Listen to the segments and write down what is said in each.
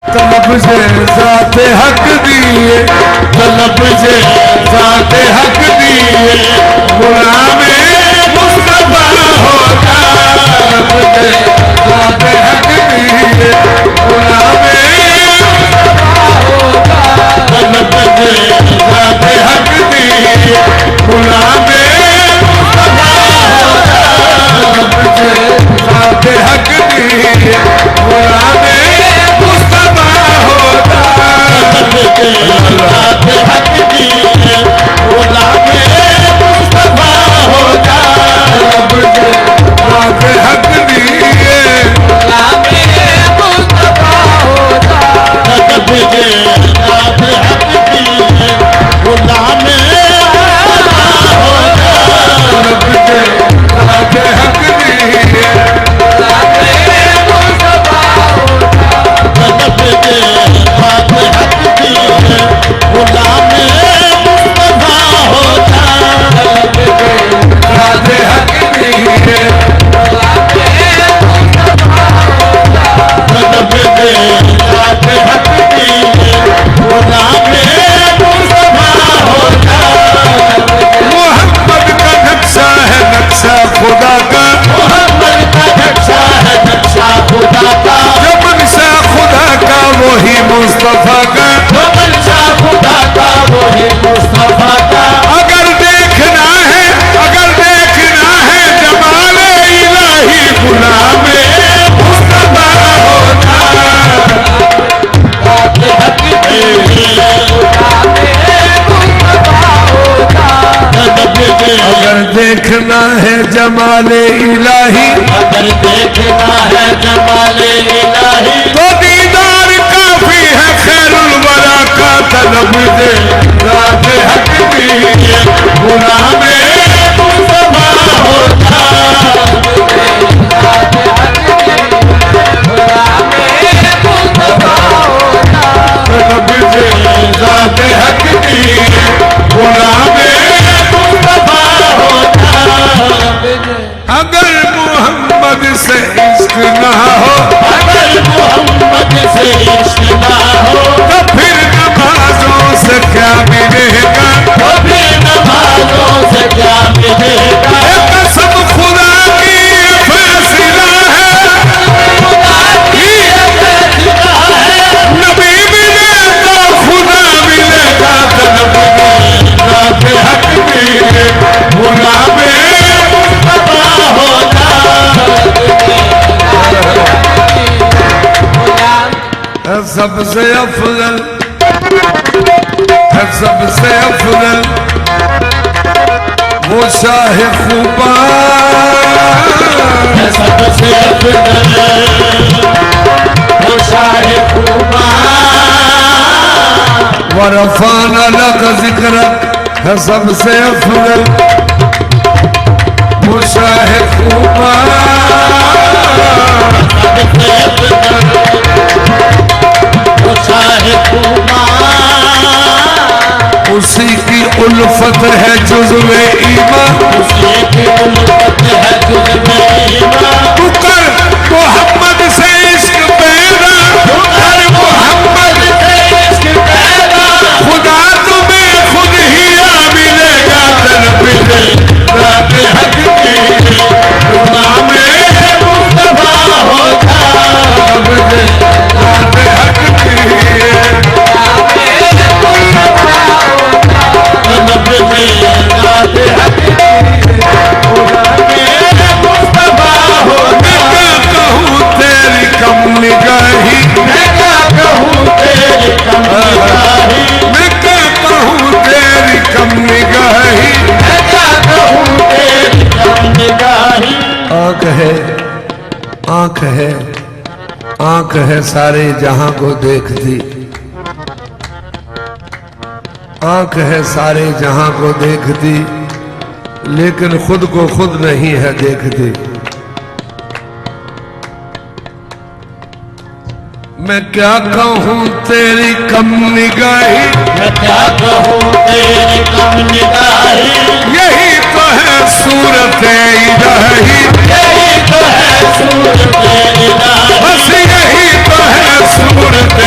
तलब से ज़ाते हक दिए, तलब से ज़ाते हक दिए, गुलामे मुस्तफा होगा। तलब से ज़ाते हक दिए, गुलामे मुस्तफा होगा। तलब से ज़ाते हक दिए, गुलामे मुस्तफा होगा। तलब से ज़ाते हक दिए, गुलामे हक दिए, गुलामे मुस्तफा होगा। रब के हक दिए, गुलामे मुस्तफा होगा। रब के हक दिए, गुलामे मुस्तफा होगा। रब के हक दिए, गुलामे मुस्तफा होगा। रब के हक दिए, गुलामे मुस्तफा होगा। ज़ाते हक दिए, गुलामे मुस्तफा होगा। रब के ज़ाते हक दिए, गुलामे मुस्तफा होगा। मोहम्मद का नक्शा है नक्शा खुदा का, मोहम्मद का नक्शा है नक्शा खुदा का। जो मनशा खुदा का वही मुस्तफा का, जो मनशा खुदा का वही मुस्तफा का। अगर देखना है जमाले इलाही, गुलामे मुस्तफा होगा। ज़ाते हक दिए, गुलामे मुस्तफा होगा। अगर देखना है जमाले इलाही, अगर देखना है जमाले इलाही, तो दीदार काफी है खैरुल वरा का। तलब से ज़ाते हक दिए, गुलामे मुस्तफा होगा। ज़ाते हक दिए, गुलामे मुस्तफा होगा। तलब से ज़ाते हक दिए, गुलामे मुस्तफा होगा। अगर मोहम्मद से इश्क ना हो, अगर मोहम्मद से इश्क ना हो, तो फिर नमाजों से क्या मिलेगा, तो फिर नमाजों से क्या मिलेगा। कसम खुदा की फैसला है, खुदा की फैसला है। नबी मिले तो खुदा मिलेगा। तलब ज़ाते हक दिए, गुलामे मुस्तफा होगा। सबसे अफजल है, सबसे अफजल वो शाह खूबा, सबसे अफजल वो शाह खूबा। वरफ़ाना लक ज़िक्रक है, सबसे अफजल वो शाह खूबा। सबसे अफजल उसी की उल्फत है जुज़्वे ईमान, उसी की उल्फत है जुज़्वे ईमान। तू कर मोहम्मद से इश्क पैदा, तू कर मोहम्मद से इश्क पैदा, खुदा तुम्हें खुद ही आ मिलेगा। तलब से ज़ाते हक दिए, गुलामे मुस्तफा होगा। तलब से ज़ाते हक दिए, गुलामे मुस्तफा होगा। तलब से ज़ाते हक दिए, गुलामे मुस्तफा होगा। मैं क्या कहूँ तेरी कम निगाही, मैं क्या कहूँ तेरी कम निगाही, मैं क्या कहूँ तेरी कम निगाही, मैं क्या कहूँ तेरी कम निगाही। आँख है, आँख है, आँख है सारे जहां को देखती, आँख है सारे जहां को देखती, लेकिन खुद को खुद नहीं है देखती। मैं क्या कहूँ तेरी कम निगाही, मैं क्या कहूँ तेरी कम निगाही। यही तो है सूरत इलाही, यही तो है सूरत इलाही, बस यही तो है सूरत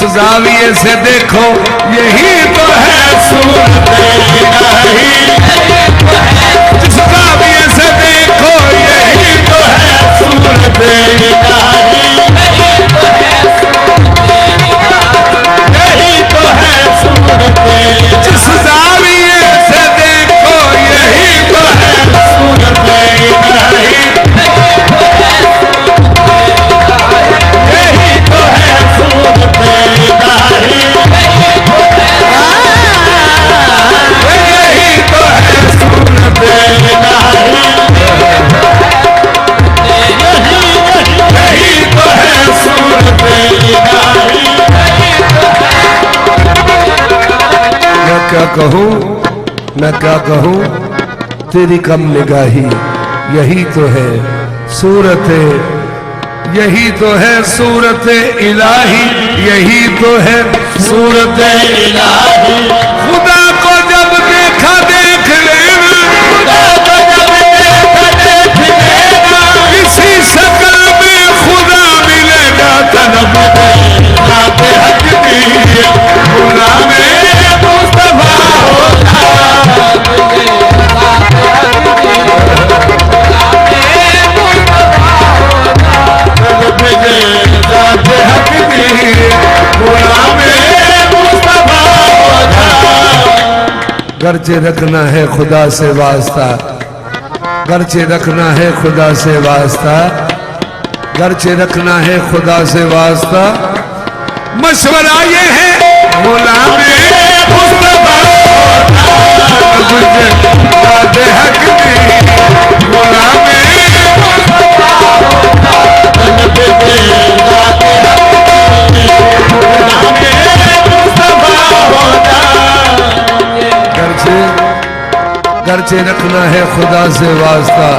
जाविये से देखो यही तो है सूरत इलाही, जिस जाविये से देखो यही तो है सूरत इलाही, यही तो है सूरत, जिस जाविये से देखो यही तो है सूरत इलाही, यही तो है सूरत इलाही, यही तो है सूरत इलाही, यही तो है सूरत इलाही। मैं क्या कहूँ, मैं क्या कहूँ, तेरी कम निगाही यही तो है सूरत, यही तो है सूरत इलाही, यही तो है सूरत इलाही। खुदा को जब देखा देख लेना, खुदा को जब देखा देख लेना, इसी शक्ल में खुदा मिलेगा तलब रात हक दी, गुलाम मुस्तफा होगा, गर्चे रखना है खुदा से वास्ता, गर्चे रखना है खुदा से वास्ता, गर्चे रखना है खुदा से वास्ता। मशवरा ये है गुलाम मुस्तफा होगा, मुझे हक दी, गुलाम गर्चे रखना है खुदा से वास्ता, गर्चे रखना है खुदा से वास्ता,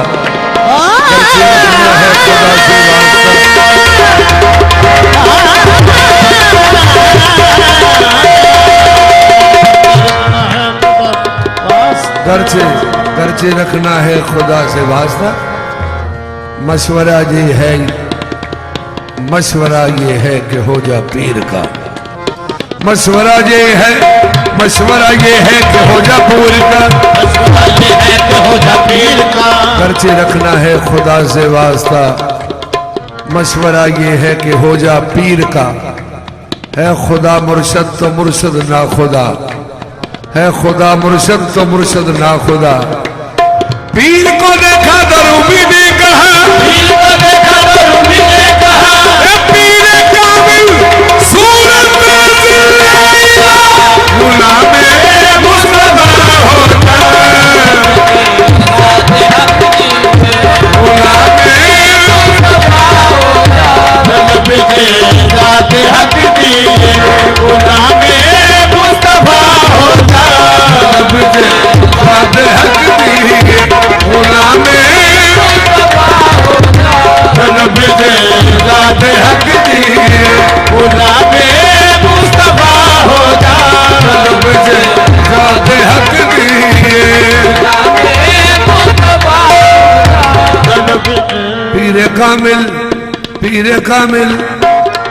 गर्चे रखना है खुदा से वास्ता। मशवरा ये है, मशवरा ये है कि हो जा पीर का, मशवरा ये है, मशवरा ये है कि हो जा पूर का, मशवरा ये है कि हो जा पीर का, गर्चे रखना है खुदा से वास्ता। मशवरा ये है कि हो जा पीर का, है खुदा मुर्शद तो मुर्शद ना खुदा, है खुदा मुर्शद तो मुर्शद ना खुदा। पीर को देखा तो रूबी ने कहा, पीर को देखा तो रूबी ने कहा, पीर कामिल सूरत में गुलाम मुस्तफा होता, गुलाम मुस्तफा होता, तलब के जात हक दी, गुलाम मुस्तफा होता, तलब के जात हक दी, गुलाम मुस्तफा होता, तलब के जात हक दी, गुलाम मुस्तफा होता, तलब के जात हक दी, पीरे कामिल, पीरे कामिल,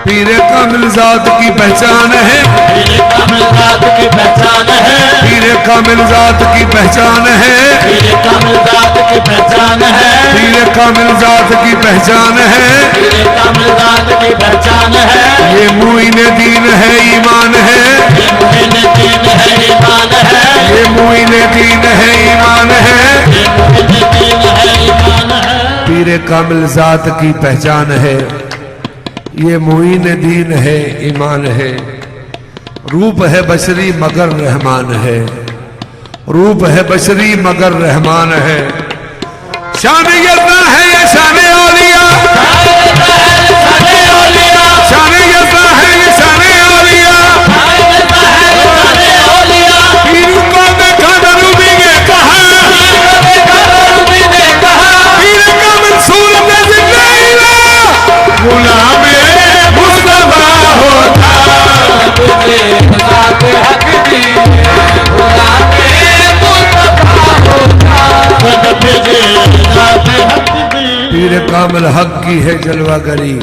पीरे कामिल जात की पहचान है, पीरे कामिल जात की पहचान है, पीरे कामिल जात की पहचान है, पीरे कामिल जात की पहचान है, पीरे कामिल जात की पहचान है, पीरे कामिल जात की पहचान है। ये मुईन दीन है ईमान है, ये मुईन दीन है ईमान है, ये मुईन दीन है ईमान है, ये मुईन दीन है ईमान है। पीरे कामिल जात की पहचान है, ये मुईन दीन है ईमान है। रूप है बशरी मगर रहमान है, रूप है बशरी मगर रहमान है। शान यज़्दा है ये शान औलिया, शान यज़्दा है ये शान औलिया, पीर को देखा रूबी ने कहा, पीर का मंसूर गुलाम मुस्तफा होता, हक दी, गुलाम मुस्तफा होता, पीर कामिल हक की है जलवागरी,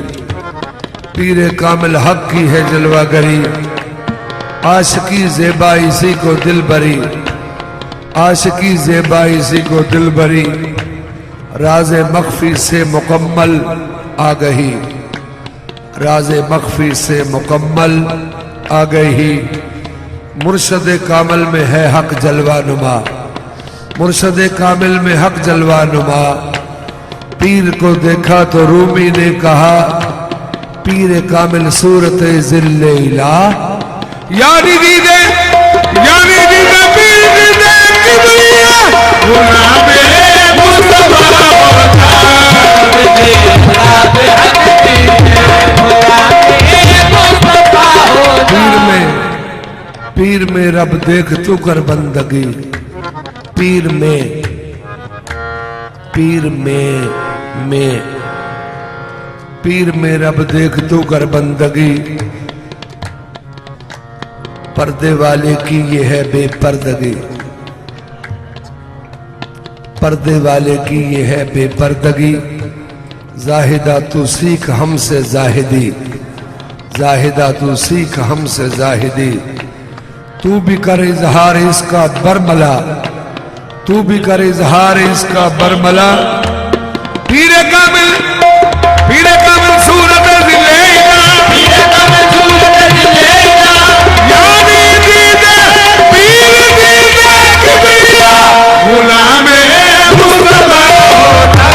पीरे कामिल हक की है जलवागरी, आशिकी ज़ेबा इसी को दिल भरी, आशिकी ज़ेबा इसी को दिल भरी, राज़े मख्फी से मुकम्मल आ गई, राज़े मख्फी से मुकम्मल आ गई। मुर्शद कामिल में है हक जलवा नुमा, मुर्शद कामिल में हक जलवा नुमा। पीर को देखा तो रूमी ने कहा, पीर कामिल सूरत ज़िल्ले इला, यानी दीदे पीर दीदे किबरिया, गुलामे मुस्तफा पीर में रब देख तू कर बंदगी, पीर में पीर में रब देख तू कर बंदगी। पर्दे वाले की ये है बेपर्दगी, पर्दे वाले की ये है बेपर्दगी। जाहिदा तू सीख हमसे जाहिदी, जाहिदा तू सीख हमसे जाहिदी। तू भी कर इजहार इसका बरमला, तू भी कर इजहार इसका बरमला। पीरे कामिल सूरत ज़िलेना, पीरे कामिल सूरत ज़िलेना, यानी दीदे पीर दीदे किबरिया, गुलामे मुस्तफा होता।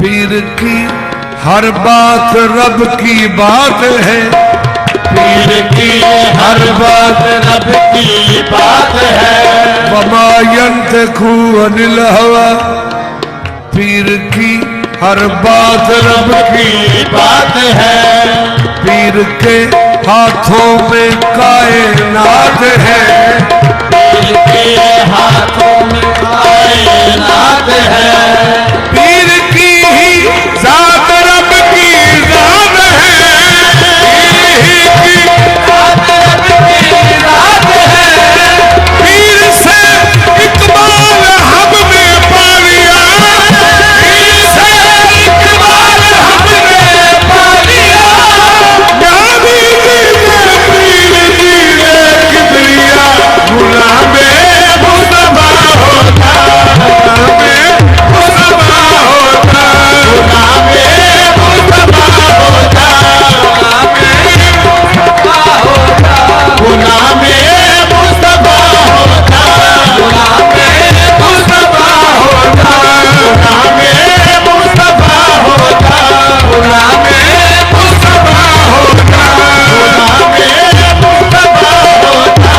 पीर की हर बात रब की बात है, पीर की हर बात रब की बात है। वमा यंतखु अनिल हवा, पीर की हर बात रब की बात है। पीर के हाथों में कायनात है, पीर के हाथों में कायनात है। पीर की ही जात रब की जात है, पीर की जात रब की जात है। पीर से इकबाल हमने पा लिया, पीर से इकबाल हमने पा लिया। यानी दीदे पीर दीदे किबरिया, गुलामे मुस्तफा होता, गुलामे मुस्तफा होता, गुलामे मुस्तफा होता, गुलामे मुस्तफा होता, गुलामे मुस्तफा होता, गुलामे मुस्तफा होता, गुलामे मुस्तफा होता, गुलामे मुस्तफा होता,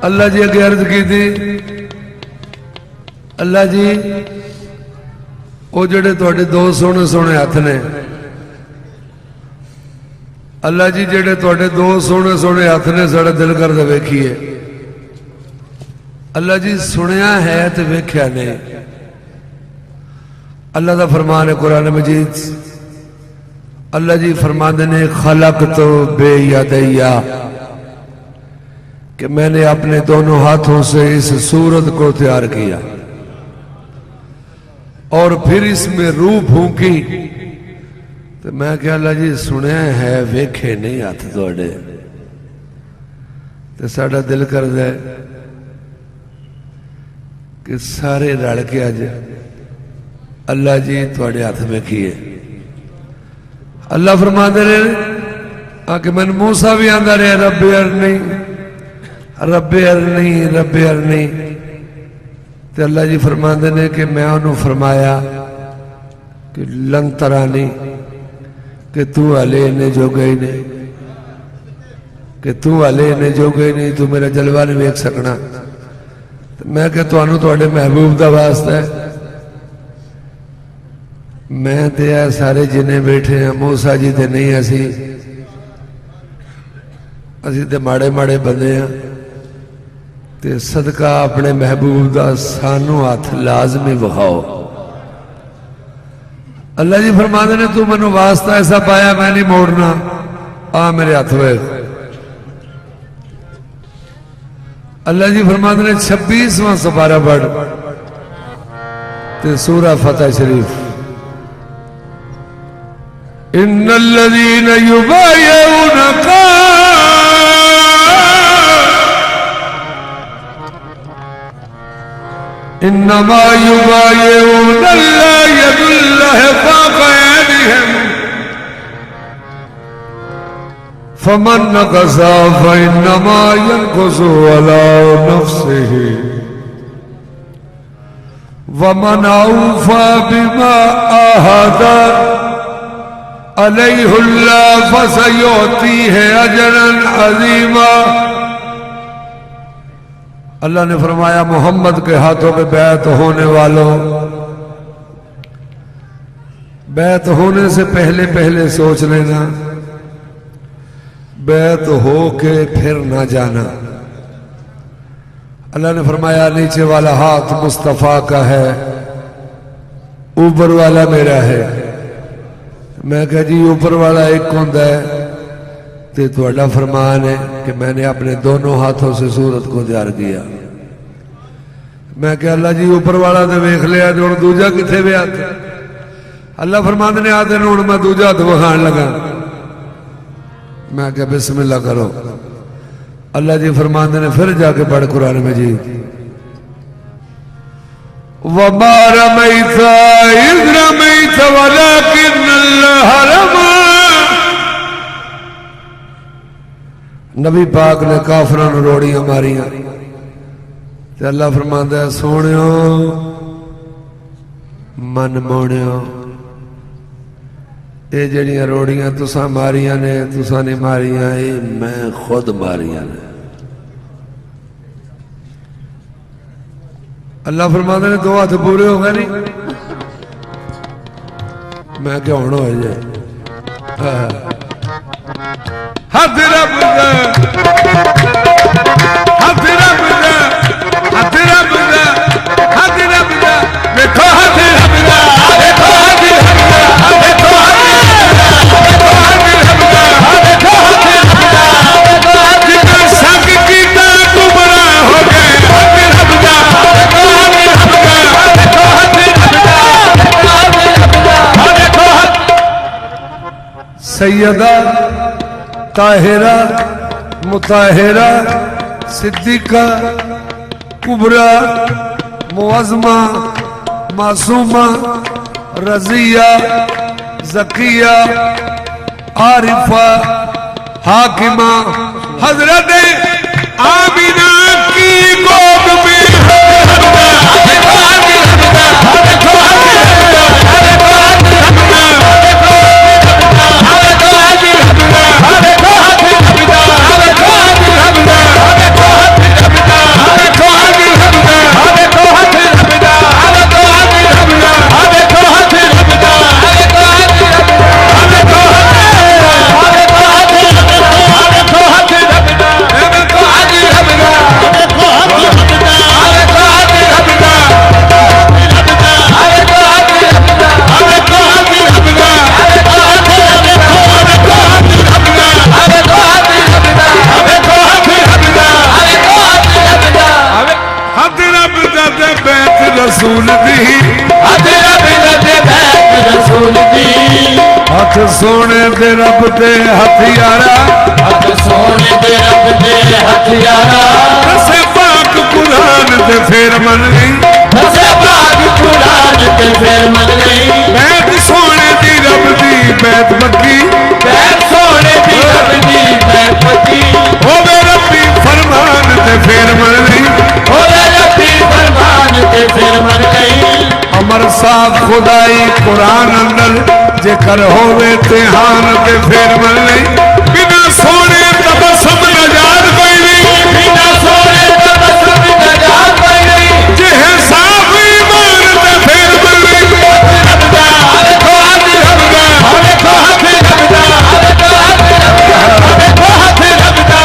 अल्लाह जी अगे अर्ज की थी, अल्लाह जी वो जड़े तुहाडे दो सोहने सोहने हथ ने, अल्लाह जी जेड़े तुहाडे दो सोहने सोहने हथ ने, साड़ा दिल करदा वेखीए। अल्लाह जी सुनिया है तो वेख्या नहीं। अल्लाह का फरमान है कुरान मजीद, अल्लाह जी फरमाते ने खलक तो बेयदैया, कि मैंने अपने दोनों हाथों से इस सूरत को तैयार किया और फिर इसमें रूह फूंकी। तो मैं क्या अल्लाह जी सुनिया है वेखे नहीं हथ तुहाडे, तो साडा दिल करदा है कि सारे रल के अज अल्लाह जी तुहाडे हथ वेखीए। अल्लाह फरमाते ने आके मैनू मूसा भी आंदा रहा रब्बे अरनी रब्बे अरनी रब्बे अरनी। तो अल्लाह जी फरमाते ने कि मैं उन्होंने फरमाया कि लन तरानी, कि तू हले इन्ने जोगा ही नहीं, कि तू हले इन्ने जोगा ही नहीं, तू मेरा जलवा नहीं वेख सकना। तो मैं क्या तुहानू तुहाडे महबूब का वास्ता है, मैं तो यह सारे जिन्हें बैठे हैं मूसा जी तो नहीं, असी असीं ते माड़े माड़े बंदे हाँ ते सदका अपने महबूब का सानू हथ लाजमी विखाओ। अल्लाह जी फरमाते ने तू मैनू वास्ता ऐसा पाया मैं नहीं मोड़ना, आ मेरे हथ वेख। अल्लाह जी फरमाते ने 26वां सपारा पढ़ ते सूरा फतह शरीफ, इन्नल्लज़ीना युबायिऊनका इन्नमा युबायिऊनल्लाह यदुल्लाहि फौक़ अयदीहिम फमन नक़सा फ़इन्नमा यनक़ुसु अला नफ़्सिही वमन औफ़ा बिमा आहदा अलैहुल्लाह फसयुअतीहि अजरन अज़ीमा। अल्लाह ने फरमाया मोहम्मद के हाथों में बैत होने वालों, बैत होने से पहले पहले सोच लेना, बैत हो के फिर ना जाना। अल्लाह ने फरमाया नीचे वाला हाथ मुस्तफ़ा का है, ऊपर वाला मेरा है। मैं कहा जी ऊपर वाला एक होता है तो थोड़ा फरमान है कि मैंने अपने दोनों हाथों से सूरत को तैयार किया। मैं क्या अल्लाह जी ऊपर वाला तो वेख लिया जो दूजा किथे वे हथ। अल्लाह फरमाते ने आते हूँ मैं दूजा हथ विखाण लगा। मैं क्या बिस्मिल्लाह करो। अल्लाह जी फरमाते ने फिर जाके पढ़ कुरान मजीद, वमा रमैता इज़ रमैता वलाकिन्नल्लाह रमा। नबी पाक ने काफरां नूं रोड़ियां मारियां ते अल्लाह फरमांदा है सोहणियो मन मोहणियो ये जड़ियां रोड़ियां तुसां मारियां ने तुसां नहीं मारियां, ये मैं खुद मारियां ने। अल्लाह फरमाते ने दो हाथ पूरे हो गए नहीं। मैं क्या होना हो जाए हाथ रब दा, हाथ रब दा, हाथ रब दा, हाथ रब दा, देखो हाथ रब दा, देखो हाथ रब दा, देखो जितना शक कीता गुमरा हो गए। हाथ रब दा, सैयदा ताहिरा मुताहिरा सिद्दीका कुबरा मुअज़्ज़मा मासूमा रज़िया ज़किया आरिफा हाकिमा हज़रत आमिना की गोद में रसूल दी हथ सोने दे रब दे हथियारा, हथ सोने दे रब दे हथियारा। दसे पाक कुरान ते फिर मन गई, दसे पाक कुरान ते फिर मन गई। बैत सोने दी रब दी बैत पक्की, बैत सोने दी रब दी बैत पक्की। होवे रब्बी फरमान ते फिर मन गई, होवे रब्बी फरमान ते फिर मन गई। अमर साहब खुदाई कुरान अंदर जेकर होवे तिहान ते फिर मन गई। बिना सोने तबसम नजात कोई नहीं, बिना सोने तबसम नजात कोई नहीं। जे साफ ईमान ते फिर मन गई। देखो हाथ रब दा, देखो हाथ रब दा, देखो हाथ रब दा, देखो हाथ रब दा।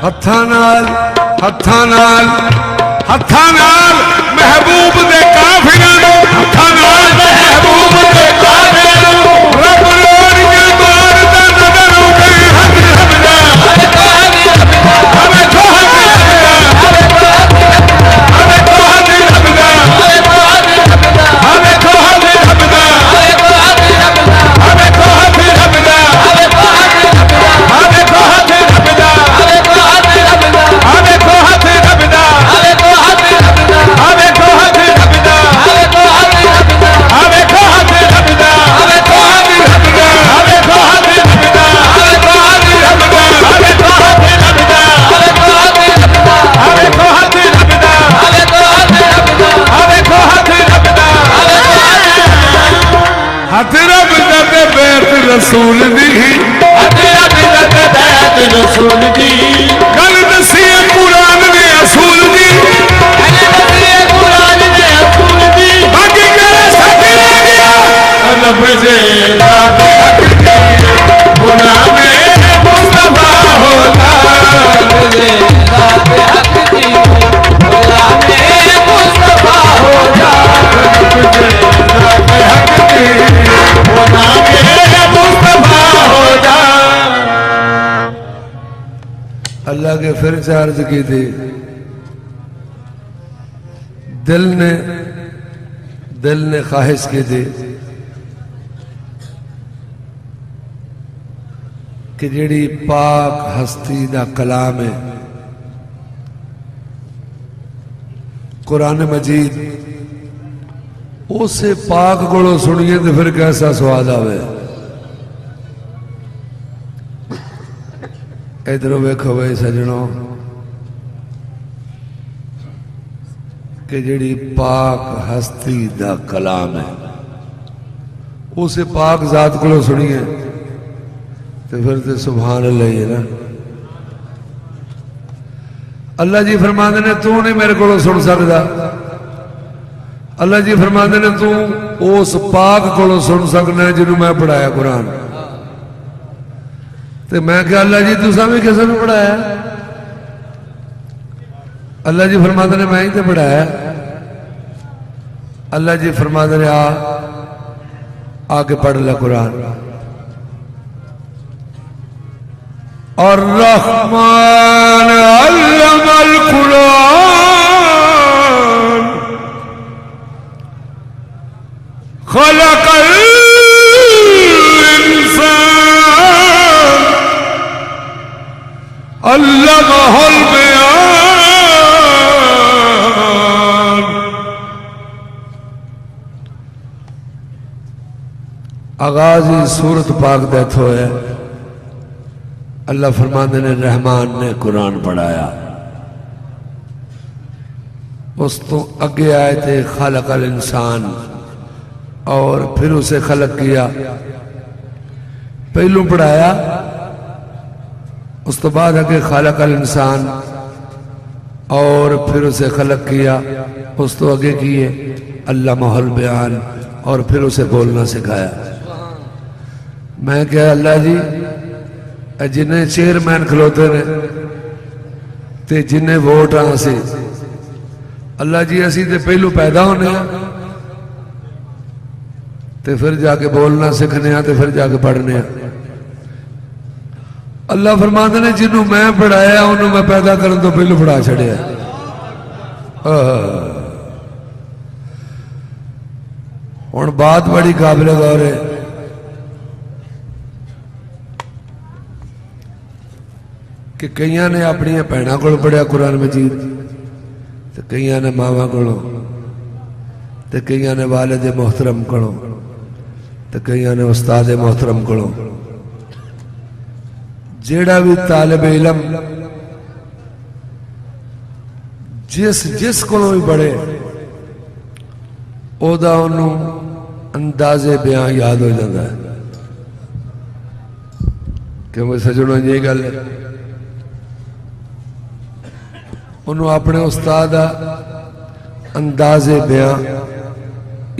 हत्थां नाल हत्थां नाल हत्थां नाल महबूब दे काफिरां नूं हत्थां नाल महबूब दे काफिरां नूं रब रोड़ियां मारदा नजर आवे हक रबदा हमें तो हक रबदा हमें तो हक रबदा हमें तो हक रबदा हमें तो हक रबदा हमें तो हक रबदा हमें तो हक रबदा हमें तो हक रबदा हमें तो हक रबदा हमें तो हक रबदा हमें तो हक रबदा हमें तो हक रबदा हमें तो हक रबदा हमें तो हक रबदा हमें तो हक रबदा हमें तो हक रबदा हमें तो हक रबदा हक रबदा ते बैत रसूल दी हक रबदा ते बैत रसूल दी गल दसी कुरान दे असूल दी गल दसी कुरान दे असूल दी बाकी करे साथी रह गया रब जे रात हक दी गुलाम मुस्तफा होता रब जे रात हक दी गुलाम मुस्तफा होता रब जे रात हक दी गुलाम मुस्तफा होता। अल्लाह के फिर से अर्ज की थी दिल ने ख्वाहिश की थी कि जिहड़ी पाक हस्ती दा कलाम है कुरान मजीद उसे पाक कोलों सुनिए तो फिर कैसा स्वाद आवे। इधरों वेखो भाई सजनों कि जिहड़ी पाक हस्ती दा कलाम है उसे पाक जात कोलों सुनिए तो फिर तो सुभान अल्लाह ही है ना। अल्लाह जी फरमाते ने तू नहीं मेरे को सुन सकता। अल्लाह जी फरमाते ने तू उस पाक को सुन सकना जिन्होंने मैं पढ़ाया कुरान। तो मैं क्या अल्लाह जी तुसा भी किसी ने पढ़ाया? अल्लाह जी फरमाते ने मैं ही तो पढ़ाया। अल्लाह जी फरमाते ने आके पढ़ ले कुरान। और रहमान अल्लमल कुरान खलकल इंसान अल्लमहुल बयान। आगाज ही सूरत पाक दैथ होया। अल्लाह फरमाते ने रहमान ने कुरान पढ़ाया। उस तो अगे आए थे खलकल इंसान और फिर उसे खलक किया। पहलू पढ़ाया उस तो बाद अगे खलकल इंसान और फिर उसे खलक किया। उस तो आगे किए अल्लामहुल बयान और फिर उसे बोलना सिखाया। मैं क्या अल्लाह जी जिन्हें चेयरमैन खलोते ने ते जिन्हें वोट आसे अल्लाह जी असी ते पहलू पैदा होने ते फिर जाके बोलना सीखने ते फिर जाके पढ़ने। अल्लाह फरमाते ने जिन्हों मैं पढ़ाया उन्होंने मैं पैदा करने तो पहलू पढ़ा छड़िया। हुण बात बड़ी काबिल गौर है कि कई ने अपन भैनों को पढ़िया कुरान मजीद तो कई ने मावां को तो कई ने वालिद मोहतरम को तो कई ने उस्ताद मोहतरम को। जेड़ा भी तालिब इलम जिस को भी पढ़े ओदा उन्हों अंदाजे बयान याद हो जाता है। क्योंकि सजनों ये गल है उन्होंने अपने उस्ताद अंदाजे बयान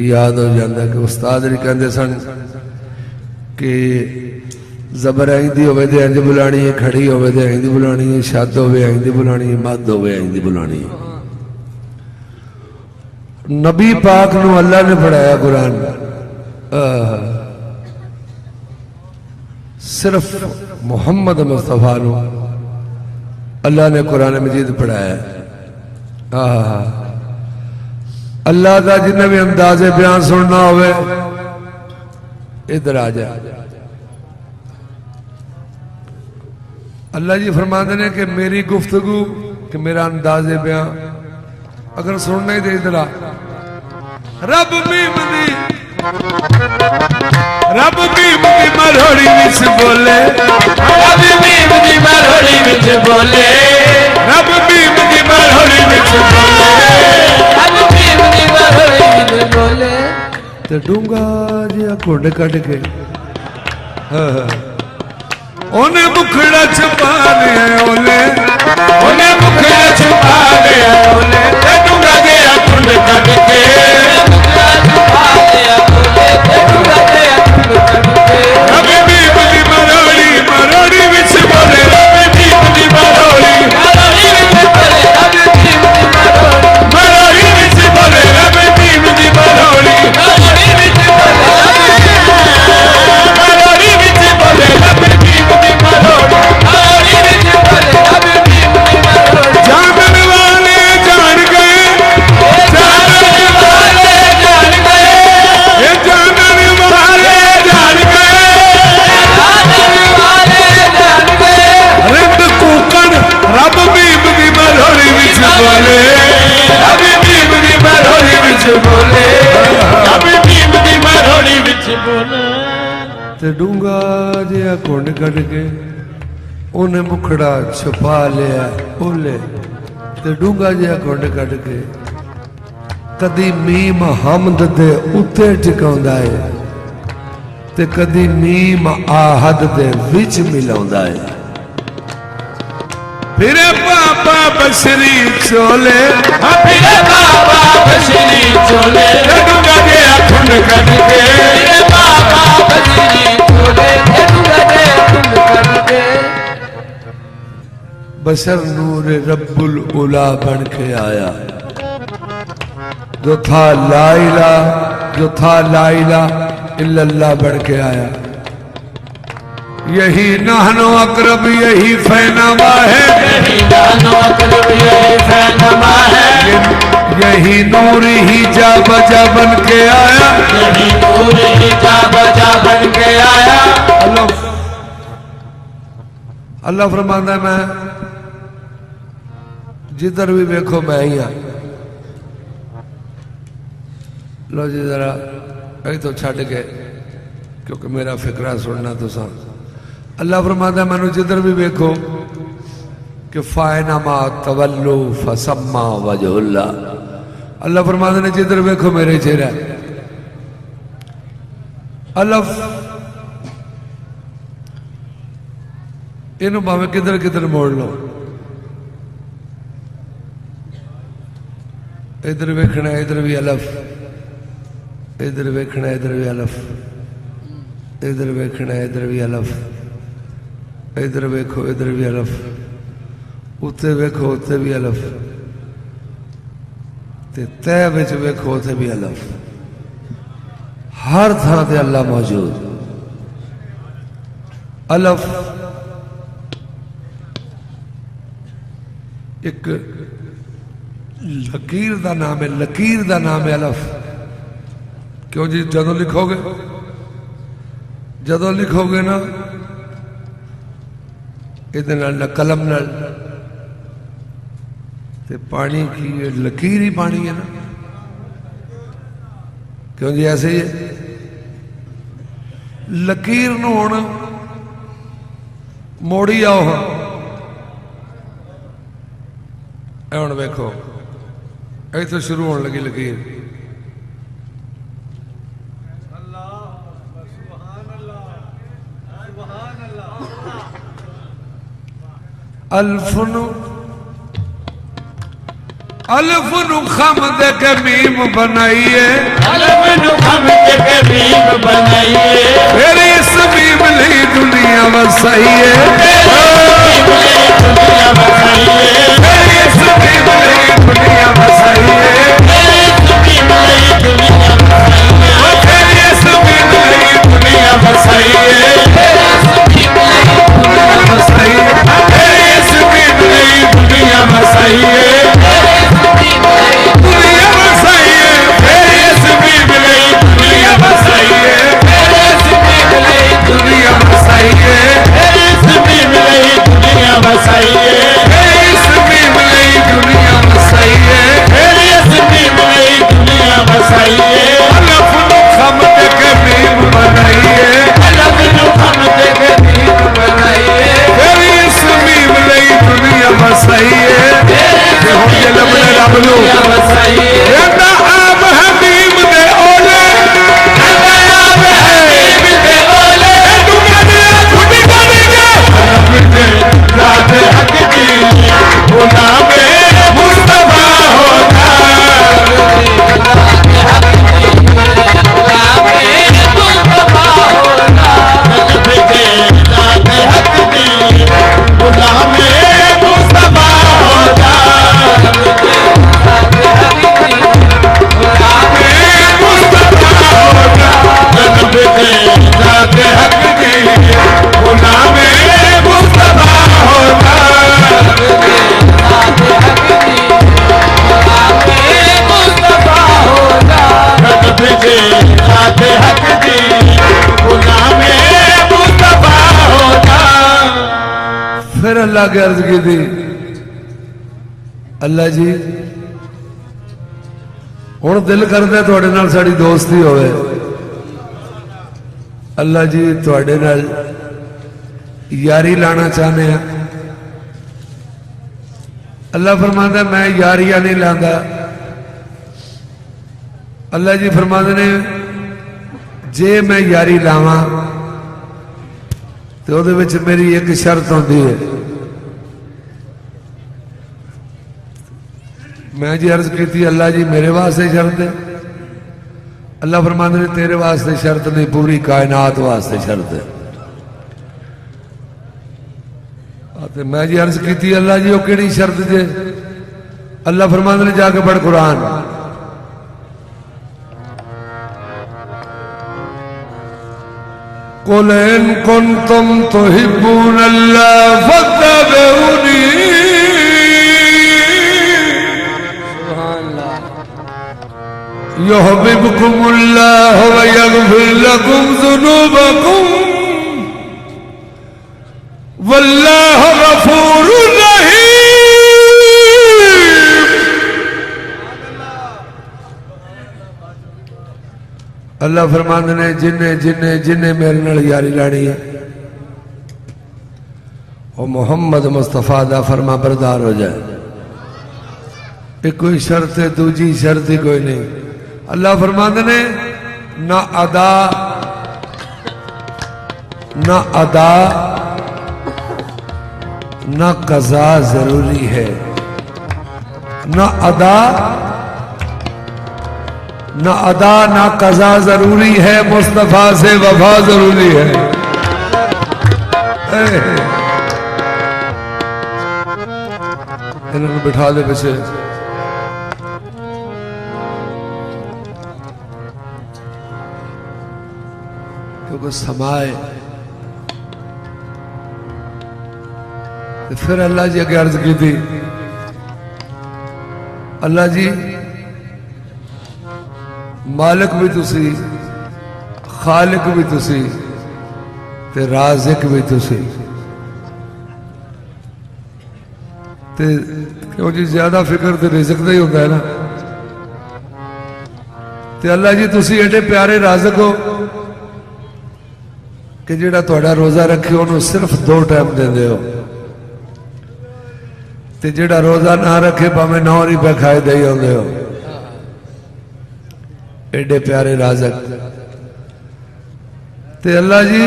याद हो जाता कि उस्ताद जी कहते सन कि जबर आईंदी होवे ते इंज बुलानी है, खड़ी होवे ते इंज बुलानी है, शद होवे इंज बुलानी है, मद होवे इंज बुलानी है। नबी पाक नू अल्लाह ने पढ़ाया कुरान, सिर्फ मुहम्मद मुस्तफा नू अल्लाह ने कुरान मजीद पढ़ाया। अल्लाह का जिन्हें भी अंदाजे बयान सुनना होवे इधर आ जा। अल्लाह जी फरमाते हैं कि मेरी गुफ्तगू कि मेरा अंदाजे बयान अगर सुनना ही तो इधर आ। रब मीम दी मरोड़ी विच बोले, रब मीम दी मरोड़ी विच बोले, रब मीम दी मरोड़ी विच बोले, रब मीम दी मरोड़ी विच बोले। ते डूंगा जिहा घुंड कट के उन्हें मुखड़ा छुपा लिया ओले, उन्हें मुखड़ा छुपा लिया ओले, ते डूंगा जिहा घुंड कट के मुखड़ा छुपा लिया ओले, ते डूंगा जिहा घुंड कट के। रब मीम दी मरोड़ी विच बोले, रब मीम दी मरोड़ी विच बोले, रब मीम दी मरोड़ी विच बोले, रब मीम दी मरोड़ी विच बोले, मरोड़ी विच बोले, रब मीम दी मरोड़ी। जानन वाले जान गए, जानन वाले जान गए, ये जानन वाले जान गए, रिंद कूकन रब मीम दी मरोड़ी विच बोले, रब मीम दी मरोड़ी विच बोले, रब मीम दी मरोड़ी विच बोले। ते डूंगा जिहा घुंड कट के उन्हें मुखड़ा छुपा लिया ओले, ते डूंगा जिहा घुंड कट के कदी मीम हमद दे उत्ते टिकाउंदा है ते कदी मीम आहद दे विच मिलाउंदा है। फिर पापा बसरी चोले, फिर बाबा बसरी चोले, ते डूंगा जिहा घुंड कट के फिर बाबा बसरी चोले, ते डूंगा जिहा घुंड कट के। बशर नूर रब्बुल उला बन के आया, जो था लाइला इल्लल्लाह बन के आया। यही नहनो अकरब यही फैनमा है, यही नहनो अकरब यही फैनमा है, यही नूर ही जा बजा बन के आया, यही नूर ही जा बजा बन के आया। अल्लाह फरमांदा है मैं जिधर भी देखो मैं ही हाँ। लो जी जरा कहीं तो छड़ के क्योंकि मेरा फिक्रा सुनना तो सा। अल्लाह फरमाता है मैनू जिधर भी देखो कि फायनामा तवल्लु फसम्मा वजहुल्लाह। अल्लाह फरमाते ने जिधर देखो मेरे चेहरा। अल्लाह इनू भावे किधर किधर मोड़ लो, इधर वेखना इधर भी अलफ, इधर वेखना इधर भी अलफ, इधर वेखना इधर भी अलफ, इधर वेखो इधर भी अलफ, उत्ते वेखो उत्ते भी अलफ, ते तय विच वेखो उत्ते भी अलफ। हर थां ते अल्लाह मौजूद। अलफ एक लकीर का नाम है, लकीर का नाम है अलफ। क्यों जी जदों लिखोगे ना इहदे नाल ना कलम नाल ते पानी की लकीर ही पानी है ना। क्यों जी ऐसे ही है। लकीर नूं हुण मोड़ी आओ हाँ हुण वेखो इत्थों शुरू होने लगी लकीर। अल्फ नु खम दे के मीम बनाइए, अलफ नु खम दे के मीम बनाइए, फिर इस बीम लई दुनिया वसाइए दुनिया बसाइए इस बीम लई दुनिया वसाइए दुनिया बसाइए दुनिया बसाइए फिर अल्लाह के अर्ज की थी अल्लाह जी हुण दिल करदा तुहाडे नाल साडी दोस्ती होवे अल्लाह जी तुहाडे नाल यारी लाना चाहते हैं अल्लाह फरमांदा मैं यारियां नहीं लांदा अल्लाह जी फरमांदे ने जे मैं यारी लावां तो ਉਹਦੇ ਵਿੱਚ मेरी एक शर्त होती है मैं जी अर्ज की अल्लाह जी मेरे वास्ते शर्त है अल्लाह फरमांदे ने तेरे वास्ते शर्त नहीं पूरी कायनात वास्ते शर्त है तो मैं जी अर्ज की अल्लाह जी वो केड़ी शर्त जे अल्लाह फरमांदे ने जाके पढ़ कुरान कुल इन कुंतुम तुहिब्बून अल्लाह फत्तबिऊनी युहिब्बुकुमुल्लाह व यगफिर लकुम ज़ुनूबकुम वल्लाहु गफूरुर रहीम। अल्लाह फरमांदे ने जिन्ने जिन्ने जिन्ने मेरे नाल यारी लानी है वो मोहम्मद मुस्तफा दा फरमा बरदार हो जाए। एक कोई शर्त है दूजी शर्त ही कोई नहीं। अल्लाह फरमांदे ने ना अदा ना कज़ा जरूरी है ना अदा ना कज़ा जरूरी है मुस्तफा से वफा जरूरी है। इन्होंने बिठा दे पीछे क्योंकि समाए तो फिर अल्लाह जी अगे अर्ज की थी अल्लाह जी मालिक भी तुसी खालिक भी तुसी ते राज़िक भी तुसी ते क्यों जी ज्यादा फिक्र तो रिज़्क का ही होता है ना। ते अल्लाह जी तुसी एडे प्यारे राज़िक हो कि जिहड़ा तुहाडा रोज़ा रखे उन्होंने सिर्फ 2 टाइम देंदे हो ते जिहड़ा रोज़ा ना रखे भावें 9 रुपए खाए दे आउंदे हो। एडे प्यारे राज़िक ते अल्लाह जी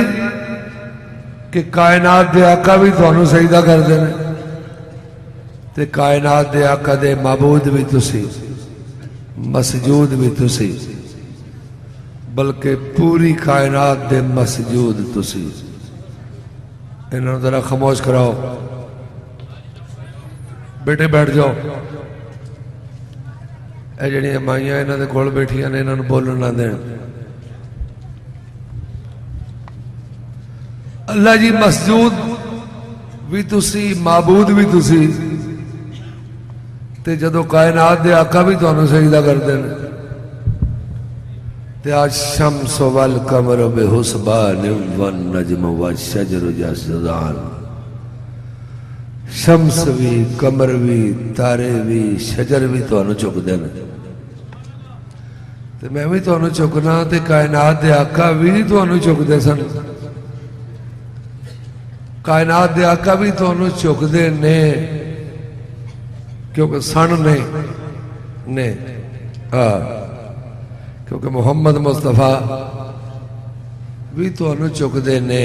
कि कायनात दे आका भी तुहानू सजदा करदे ने ते कायनात दे आका दे माबूद भी तुसी मसजूद भी तुसी बल्कि पूरी कायनात दे मसजूद तुसी। इन्होंने जरा खामोश कराओ, बेटे बैठ जाओ। ये जड़ियां माइयां इन्हों के कोल बैठियां ने, इन्होंने बोलन ना दें। अल्लाह जी मसजूद भी तुसी, माबूद भी तुसी, ते जदों कायनात दे आका भी तुहानू सजदा करते हैं। ते आज शम्स वल कमर बेहुस्बान वन नजम व शजर यस्जुदान। शम्स भी, कमर भी, तारे भी, शजर भी तुहानू चुकदे ने, ते मैं भी तुहानू चुकना, ते कायनात दे आका भी तुहानू चुकदे सन। कायनात दे आका भी तुहानू चुकदे ने, क्योंकि सन ने क्योंकि मुहम्मद मुस्तफा भी तुहानू चुकदे ने,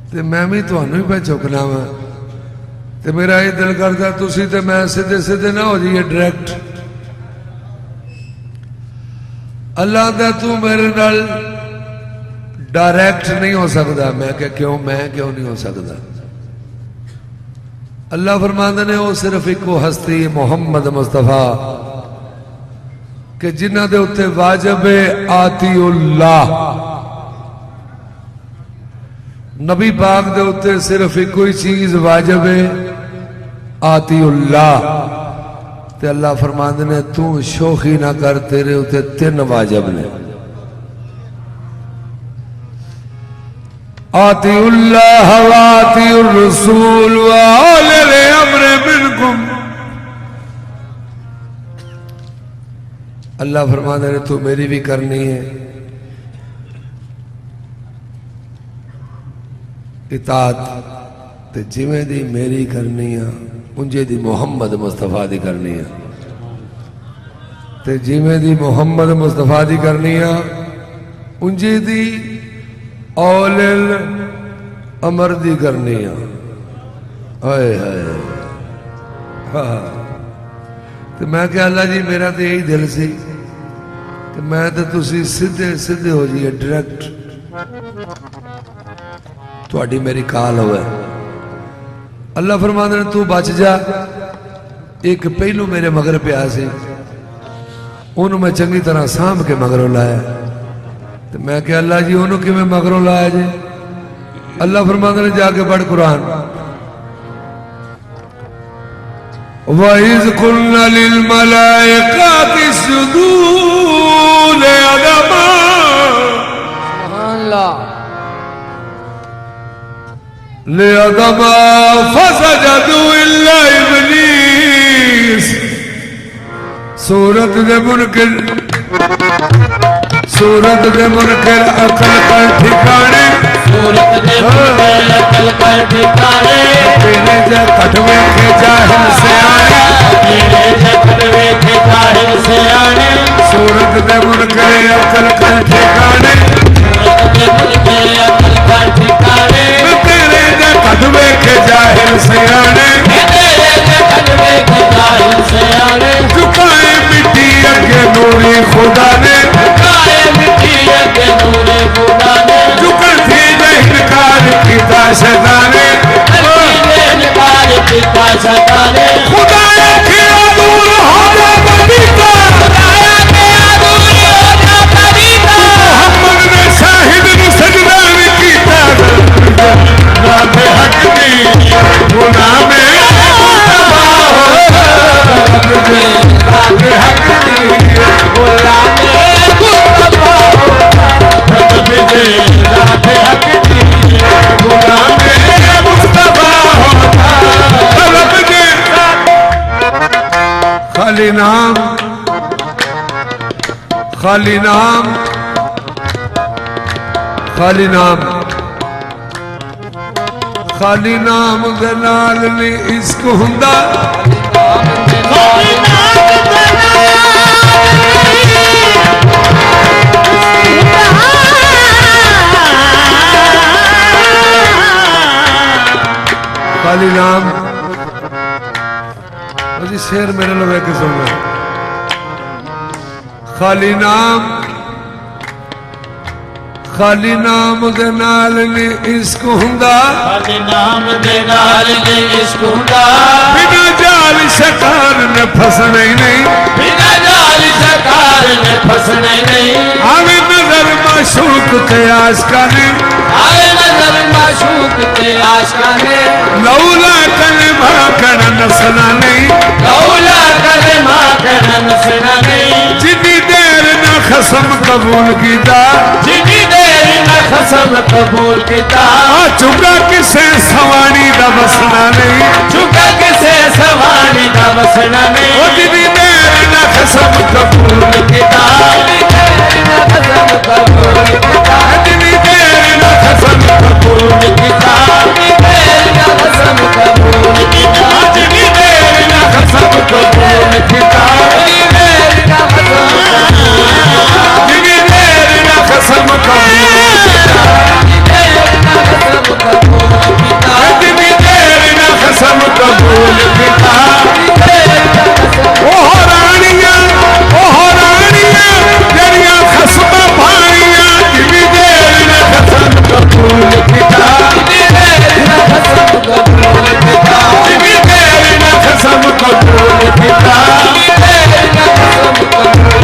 ते मैं भी तुहानू ही पे चुकना वा। ते मेरा ये दिल करता तुसी ते मैं सीधे सीधे ना हो जाइए डायरैक्ट। अल्लाह दा तू मेरे नाल डायरैक्ट नहीं हो सकता। मैं क्यों नहीं हो सकता? अल्लाह फरमाते ने वो सिर्फ एक हस्ती मुहम्मद मुस्तफा कि जिन्हां दे उत्ते वाजिब है आतीउल्लाह। नबी पाक दे उत्ते सिर्फ एक ही चीज वाजिब है आतीउल्लाह। ते अल्लाह फरमाते ने तू शोखी ना कर, तेरे उत्ते 3 वाजिब ने। आतीउल्लाह व आतीउर रसूल व उलिल अम्र मिनकुम। अल्लाह फरमाते ने तू मेरी भी करनी है इताअत, ते जिवें दी मेरी करनी है उंजे दी मुहम्मद मुस्तफा दी करनी है, ते जिवें दी मुहम्मद मुस्तफा दी करनी है उंजे दी औलिल अमर दी करनी है। हाय हाय हाँ। तो मैं क्या अल्लाह जी मेरा तो यही दिल सी कि मैं तो तुसी सीधे सीधे हो जाइए डायरैक्ट, थोड़ी मेरी काल होवे। अल्लाह फरमाते ने तू बच जा। एक पहलू मेरे मगर पिया सी, उन्होंने मैं चंगी तरह सांभ के मगरों लाया। तो मैं क्या अल्लाह जी उन्होंने किवें मगरों लाया जे? अल्लाह फरमाते ने जाके पढ़ कुरान। वइज़ कुल्ना लिल मलाइकाति इसजुदू लिआदम फसजदू इल्ला इब्लीस। सूरत दे मुनकिर अकल कर ठिकाने, सूरत दे मुनकिर अकल कर ठिकाने। तेरे जा कटवे के जाहिल सियाने, तेरे जा कटवे के जाहिल सियाने। सूरत दे मुनकिर अकल कर ठिकाने, सूरत दे मुनकिर अकल कर ठिकाने। तेरे जा कटवे के जाहिल सियाने, तेरे जा कटवे के जाहिल सियाने। झुकाए मिट्टी अगे नूरी खुदा ने, झुकाए मिट्टी अगे नूरे खुदा ने। झुकन थी ने इनकार किया शैताने, इनकार किया शैताने। खुदाया किया दूर हो जा बनीता, खुदाया किया दूर हो जा बनीता। मोहम्मद ने शाहिद ने सजदा भी कीता। राधे हक दी गुनाह में राधे हक दी गुलाम मुस्तफा राधे हक दी गुनाह में मुस्तफा होता। रब ने खाली नाम खाली नाम खाली नाम खाली नाम दे नाल नहीं इश्क हुंदा। खाली नाम शेर मेरे लो के सुनना। खाली नाम दे नाल ने इश्क हुंदा खाली नाम दे नाल ने इश्क हुंदा बिना जाल शिकार ने फसना ही नहीं बिना जाल शिकार ने फसना ही नहीं आवे नजर माशूक ते आशिका ने आवे नजर माशूक ते आशिका ने लौला कलमा कर नसना नहीं लौला कलमा कर नसना नहीं जिन्नी देर ना खसम कबूल कीता जिन्नी देर ना खसम कबूल कीता चुका किसे सवानी दा बसना नहीं चुका किसे सवानी दा बसना नहीं ओ जिन्नी देर ना खसम कबूल कीता जिन्नी देर ना खसम कबूल कीता जिन्नी देर ना खसम कबूल कीता जिन्नी देर ना खसम कबूल कीता जिन्नी देर ना खसम कबूल कीता ओह रानियां जड़ियां खसम भाइयां जिन्नी देर ना खसम कबूल कीता जिन्नी देर ना खसम कबूल कीता जिन्नी देर ना खसम कबूल कीता जिन्नी देर ना खसम कबूल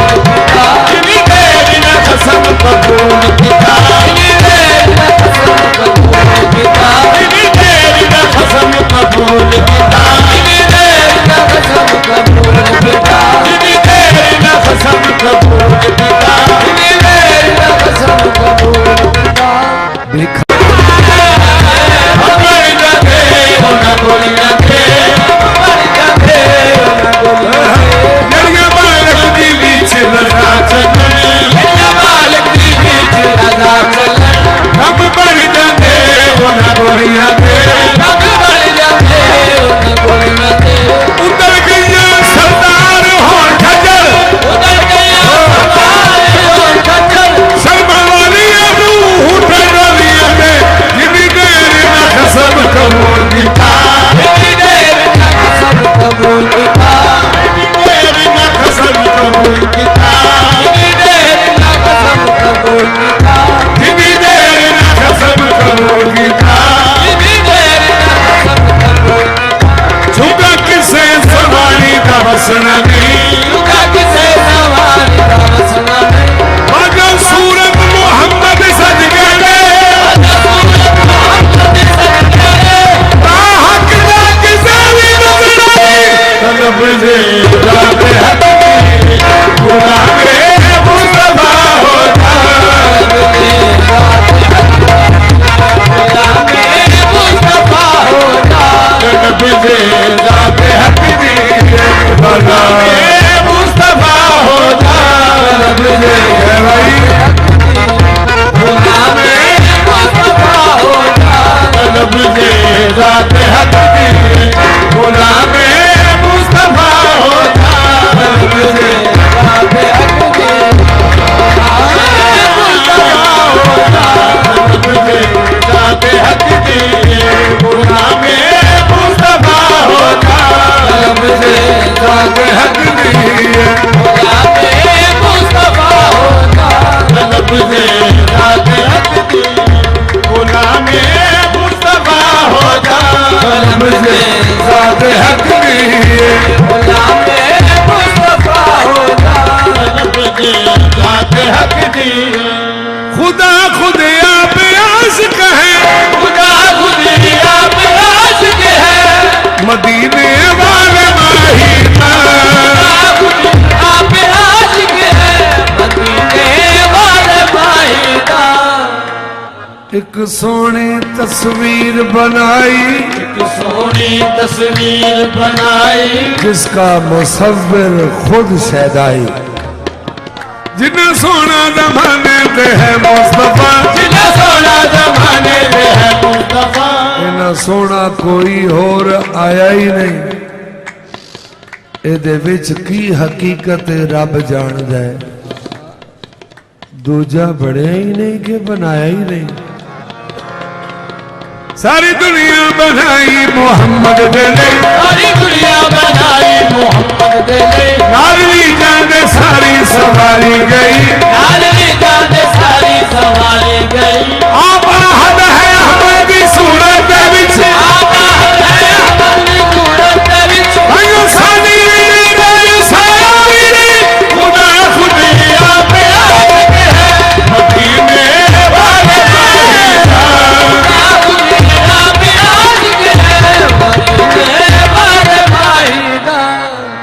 कीता जिन्नी देर ना खसम कबूल कीता जिन्नी देर ना खसम कबूल कीता जिन्नी देर ना खसम कबूल कीता जिन्नी देर ना खसम कबूल कीता जिन्नी देर ना खसम कबूल कीता देखा मर जाते हो ना गोलियां के मर जाते हो ना गोलियां जड़ियां बालक दी बीच लगा चलन मेरा मालिक दी बीच लगा चलन हम बढ़ जाते हो ना गोलियां दे रब बढ़ जाते हो ना गोलियां के उतर गईया सरदार हो खजर उधर गया हमारे और खच्चर शर्मा वालियां रूह डलियां ने जिन्नी देर ना खसम कबूल कीता जितनी देर ना खसम कबूल कीता जिन्नी देर ना खसम कबूल कीता जितनी देर ना खसम कबूल कीता जिन्नी देर ना खसम कबूल कीता जितनी देर ना खसम कबूल कीता छुपा किसे सवारी का बसना नहीं युगा किसे सवारी का बसना नहीं मगर सूरत मोहम्मद सज गए हक ना किसे भी नजर आई तलब से जाते हकीकी गुलामे मुस्तफा होता तलब से जाते हकीकी गुलामे मुस्तफा होता तलब से है भाई तलब से जाते हकीकी गुलामे मुस्तफा होता तलब से जाते हकीकी गुलामे मुस्तफा होता तलब से जाते हकीकी तलब से जाते हकीकी गुलामे मुस्तफा होता तलब से जाते हकीकी जाते हकीकी खुदा खुद आप आशिक है मदीने वाले माहीना एक सोनी तस्वीर बनाई सोनी तस्वीर बनाई जिसका मुसव्विर खुद सैदाई जिन्ना सोना जमाने दे है मुस्तफा जिन्ना सोना जमाने दे है मुस्तफा इन्ना सोना कोई होर आया ही नहीं ਇਹਦੇ ਵਿੱਚ ਕੀ ਹਕੀਕਤ ਰੱਬ ਜਾਣਦਾ ਹੈ ਦੂਜਾ ਬਣਿਆ ਹੀ ਨਹੀਂ ਕਿ ਬਣਾਇਆ ਹੀ ਨਹੀਂ सारी दुनिया बनाई मोहम्मद दे सारी दुनिया बनाई मोहम्मद दे नारली जाने सारी सवारी गई नारली जाने सारी सवारी गई आप हद है हमारी सूरत विच आबाद है हमारी सूरत विच अयो सानी खुदा खुदिया पे मदीने वाले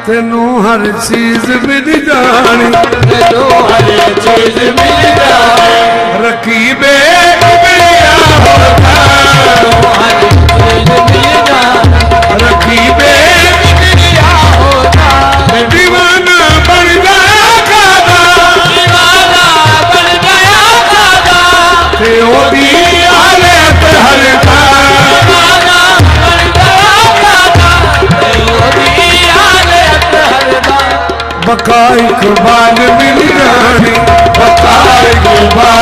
तेनू हर चीज मिल जानी हर चीज मिल जाए रकीबे मिलिया होता हर चीज मिल जाए रकीबे मिलिया होता दीवाना बन गया कादा दीवाना बन गया दादा ते ओदी हालत हरता दीवाना बन गया दादा तेरी हालत हरदा बका इकबाल मिल जानी बका इकबाल